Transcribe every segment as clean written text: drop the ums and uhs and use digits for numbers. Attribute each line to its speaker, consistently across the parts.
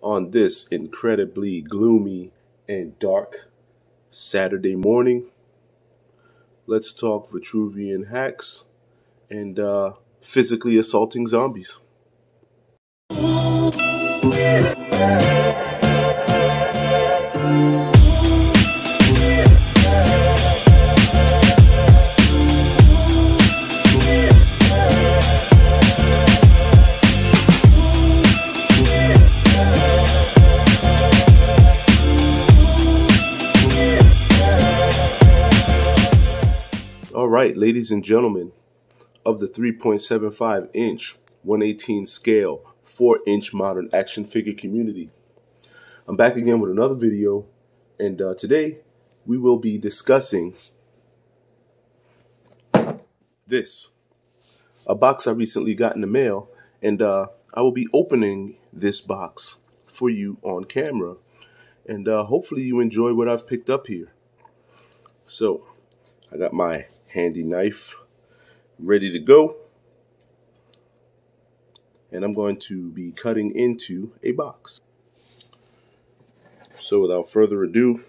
Speaker 1: On this incredibly gloomy and dark Saturday morning, let's talk Vitruvian hacks and physically assaulting zombies. All right, ladies and gentlemen, of the 3.75 inch, 1/18 scale, 4-inch modern action figure community, I'm back again with another video, and today we will be discussing this, a box I recently got in the mail, and I will be opening this box for you on camera, and hopefully you enjoy what I've picked up here. So, I got my handy knife ready to go, and I'm going to be cutting into a box. So without further ado,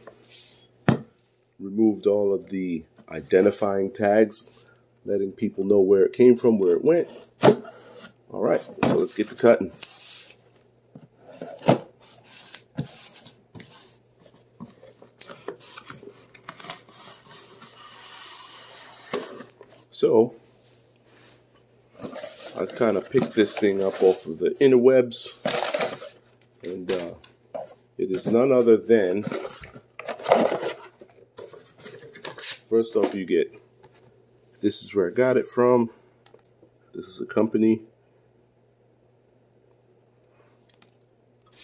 Speaker 1: removed all of the identifying tags, letting people know where it came from, where it went. All right, so let's get to cutting. So I kind of picked this thing up off of the interwebs, and it is none other than, first off, you get, this is where I got it from. This is a company.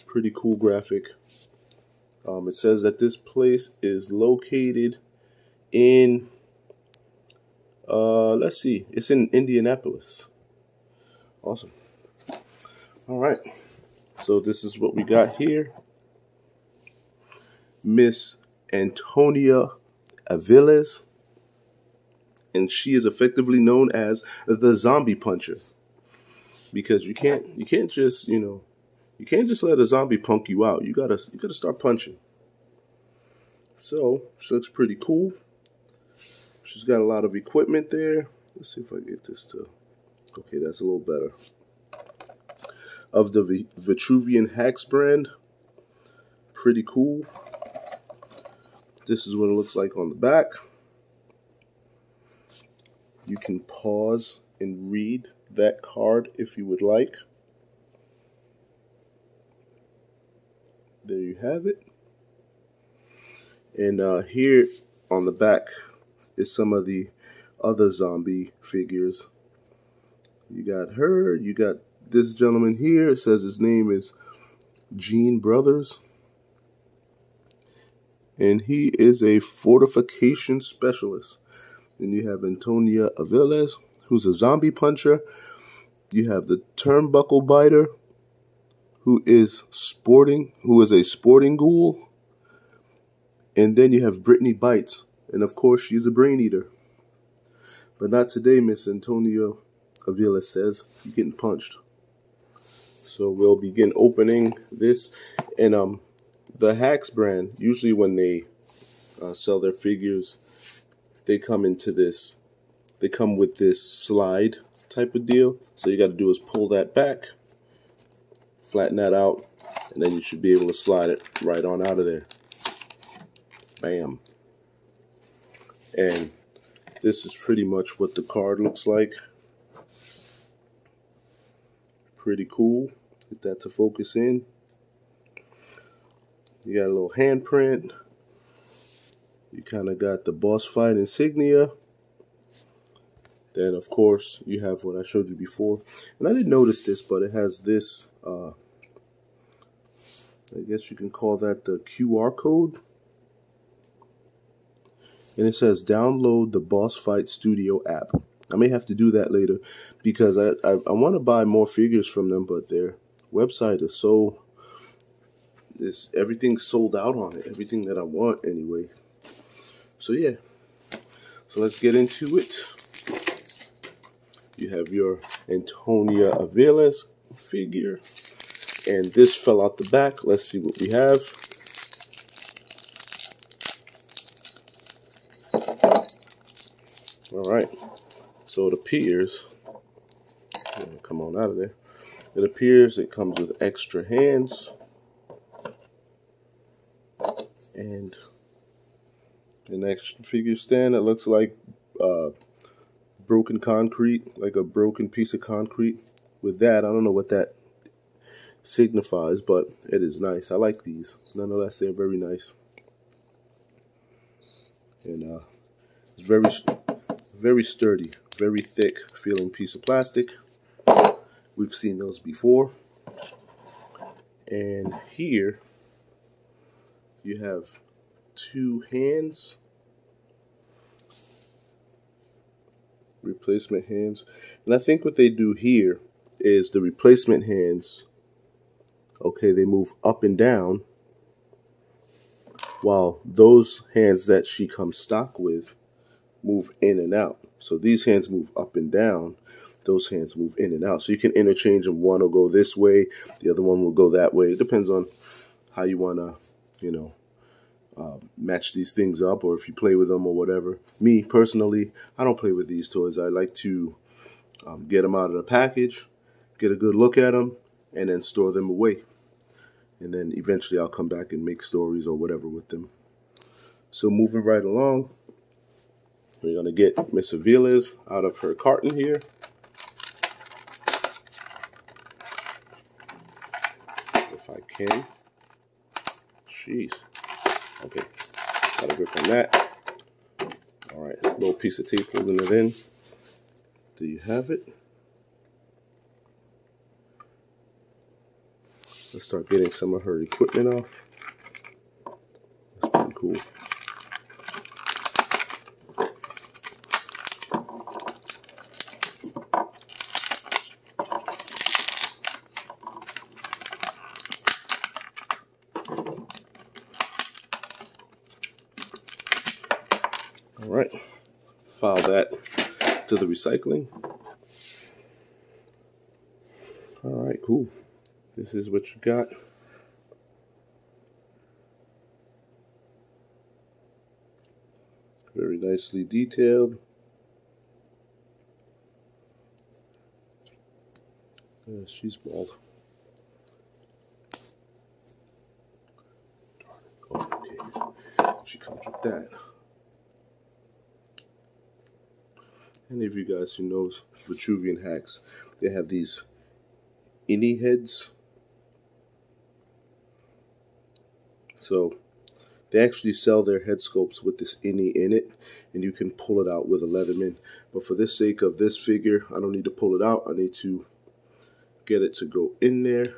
Speaker 1: Pretty cool graphic. It says that this place is located in, let's see, it's in Indianapolis. Awesome. All right, so this is what we got here. Miss Antonia Avilles, and she is effectively known as the zombie puncher, because you can't just, you can't just let a zombie punk you out. You gotta start punching. So she looks pretty cool. She's got a lot of equipment there. Let's see if I get this to, okay, that's a little better. Of the Vitruvian Hacks brand. Pretty cool. This is what it looks like on the back. You can pause and read that card if you would like. There you have it. And here on the back is some of the other zombie figures. You got her, you got this gentleman here. It says his name is Gene Brothers, and he is a fortification specialist. Then you have Antonia Avilles, who's a zombie puncher. You have the turnbuckle biter, who is a sporting ghoul. And then you have Brittany Bites, and of course she's a brain eater. But not today, Miss Antonia Avilles says. You're getting punched. So we'll begin opening this. And the Hacks brand, usually when they sell their figures, they come into this, they come with this slide type of deal. So you got to do is pull that back, flatten that out, and then you should be able to slide it right on out of there. Bam. And this is pretty much what the card looks like. Pretty cool. Get that to focus in. You got a little handprint. You kind of got the boss fight insignia. Then, of course, you have what I showed you before. And I didn't notice this, but it has this, I guess you can call that the QR code. And it says, download the Boss Fight Studio app. I may have to do that later, because I want to buy more figures from them, but their website is so, everything's sold out on it. Everything that I want anyway. So yeah, so let's get into it. You have your Antonia Avilles figure. And this fell out the back. Let's see what we have. All right. So it appears, come on out of there. It appears it comes with extra hands and an extra figure stand that looks like broken concrete, like a broken piece of concrete. With that, I don't know what that signifies, but it is nice. I like these. Nonetheless, they're very nice. And it's very sturdy, very thick feeling piece of plastic. We've seen those before. And here you have two hands, replacement hands. And I think what they do here is the replacement hands, okay, they move up and down, while those hands that she comes stock with move in and out. So these hands move up and down, those hands move in and out. So you can interchange them. One will go this way, the other one will go that way. It depends on how you want to, you know, match these things up, or if you play with them or whatever. Me, personally, I don't play with these toys. I like to get them out of the package, get a good look at them, and then store them away. And then eventually I'll come back and make stories or whatever with them. So moving right along, we're going to get Miss Avilles out of her carton here. If I can. Jeez. Okay. Got a grip on that. All right. Little piece of tape holding it in. Do you have it? Let's start getting some of her equipment off. That's pretty cool. All right, file that to the recycling. All right, cool. This is what you got. Very nicely detailed. She's bald. Okay, she comes with that. Any of you guys who knows Vitruvian Hacks, they have these innie heads. So they actually sell their head sculpts with this innie in it, and you can pull it out with a Leatherman. But for the sake of this figure, I don't need to pull it out. I need to get it to go in there.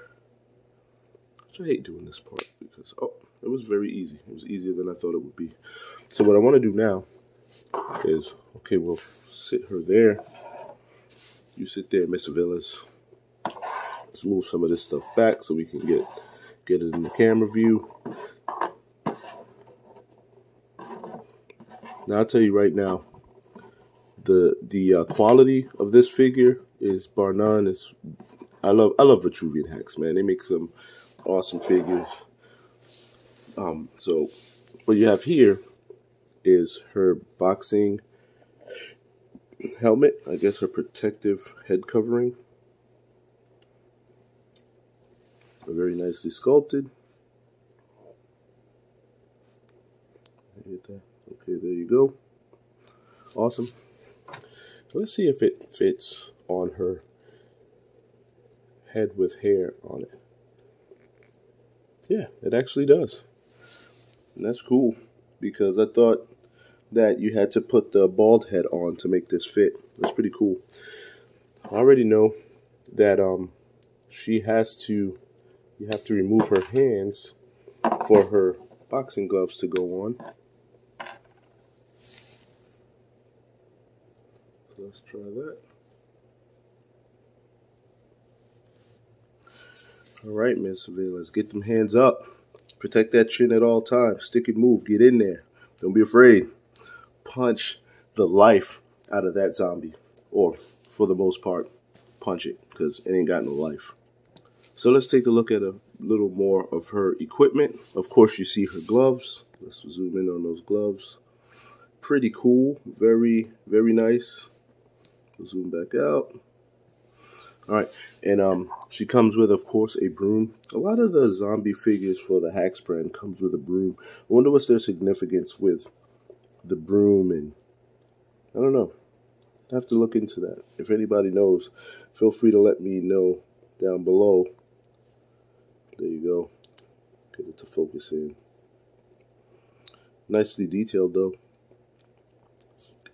Speaker 1: I hate doing this part because, oh, it was very easy. It was easier than I thought it would be. So what I want to do now is, okay, we'll sit her there. You sit there, Miss Avilles. Let's move some of this stuff back so we can get it in the camera view. Now I'll tell you right now, the quality of this figure is bar none. I love Vitruvian Hacks, man. They make some awesome figures. So what you have here is her boxing helmet, I guess her protective head covering. Very nicely sculpted. Get that. Okay, there you go. Awesome. Let's see if it fits on her head with hair on it. Yeah, it actually does. And that's cool, because I thought that you had to put the bald head on to make this fit. That's pretty cool. I already know that you have to remove her hands for her boxing gloves to go on. So let's try that. All right, Miss Avilles, let's get them hands up. Protect that chin at all times. Stick and move. Get in there. Don't be afraid. Punch the life out of that zombie. Or, for the most part, punch it, because it ain't got no life. So let's take a look at a little more of her equipment. Of course, you see her gloves. Let's zoom in on those gloves. Pretty cool. Very, very nice. Zoom back out. All right, and she comes with, of course, a broom. A lot of the zombie figures for the Hacks brand comes with a broom. I wonder what's their significance with the broom, and I don't know. I have to look into that. If anybody knows, feel free to let me know down below. There you go. Get it to focus in. Nicely detailed, though.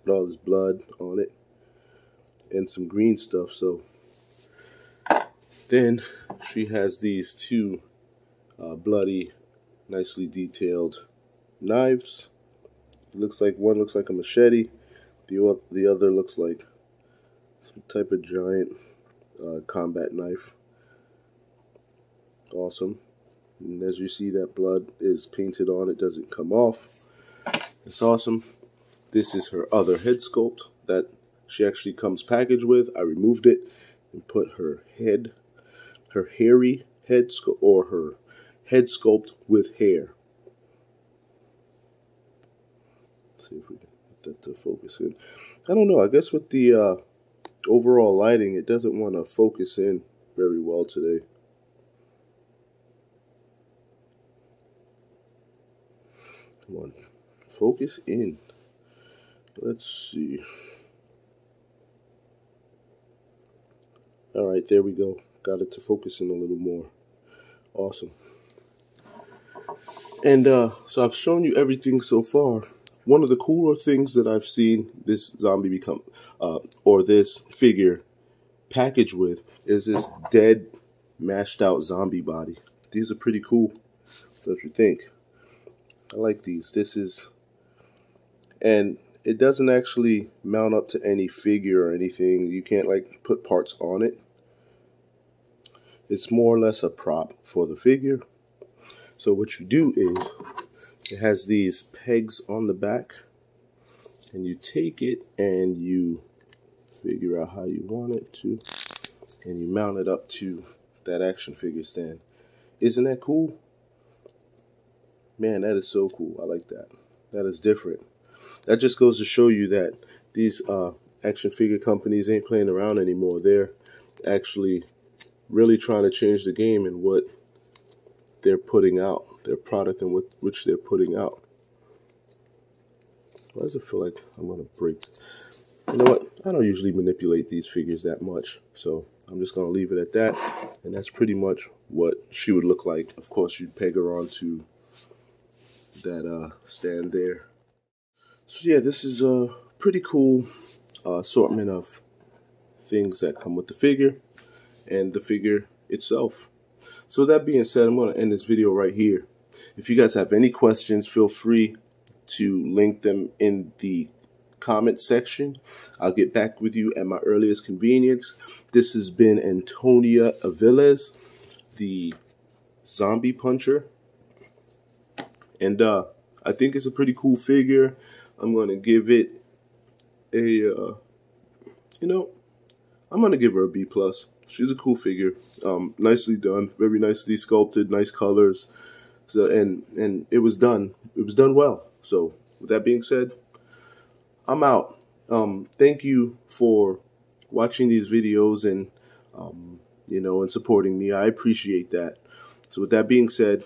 Speaker 1: Got all this blood on it and some green stuff. So then she has these two bloody, nicely detailed knives. It looks like one looks like a machete. The other looks like some type of giant combat knife. Awesome. And as you see, that blood is painted on. It doesn't come off. It's awesome. This is her other head sculpt that she actually comes packaged with. I removed it and put her hairy head sculpt, or her head sculpt with hair. Let's see if we can get that to focus in. I don't know. I guess with the overall lighting, it doesn't want to focus in very well today. Come on, focus in. Let's see. All right, there we go. Got it to focus in a little more. Awesome. And so I've shown you everything so far. One of the cooler things that I've seen this zombie become, or this figure packaged with, is this dead, mashed out zombie body. These are pretty cool, don't you think? I like these. And it doesn't actually mount up to any figure or anything. You can't like put parts on it. It's more or less a prop for the figure. So what you do is, it has these pegs on the back, and you take it and you figure out how you want it to, and you mount it up to that action figure stand. Isn't that cool? Man, that is so cool. I like that. That is different. That just goes to show you that these action figure companies ain't playing around anymore. They're actually really trying to change the game in what they're putting out, their product and which they're putting out. Why does it feel like I'm going to break? You know what? I don't usually manipulate these figures that much, so I'm just going to leave it at that. And that's pretty much what she would look like. Of course, you'd peg her onto that stand there. So yeah, this is a pretty cool assortment of things that come with the figure and the figure itself. So that being said, I'm going to end this video right here. If you guys have any questions, feel free to link them in the comment section. I'll get back with you at my earliest convenience. This has been Antonia Avilles, the zombie puncher. And I think it's a pretty cool figure. I'm going to give it a, I'm going to give her a B+. She's a cool figure. Nicely done. Very nicely sculpted. Nice colors. So, and it was done. It was done well. So, with that being said, I'm out. Thank you for watching these videos and, and supporting me. I appreciate that. So, with that being said,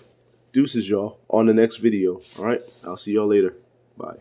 Speaker 1: deuces, y'all, on the next video. All right, I'll see y'all later. Bye.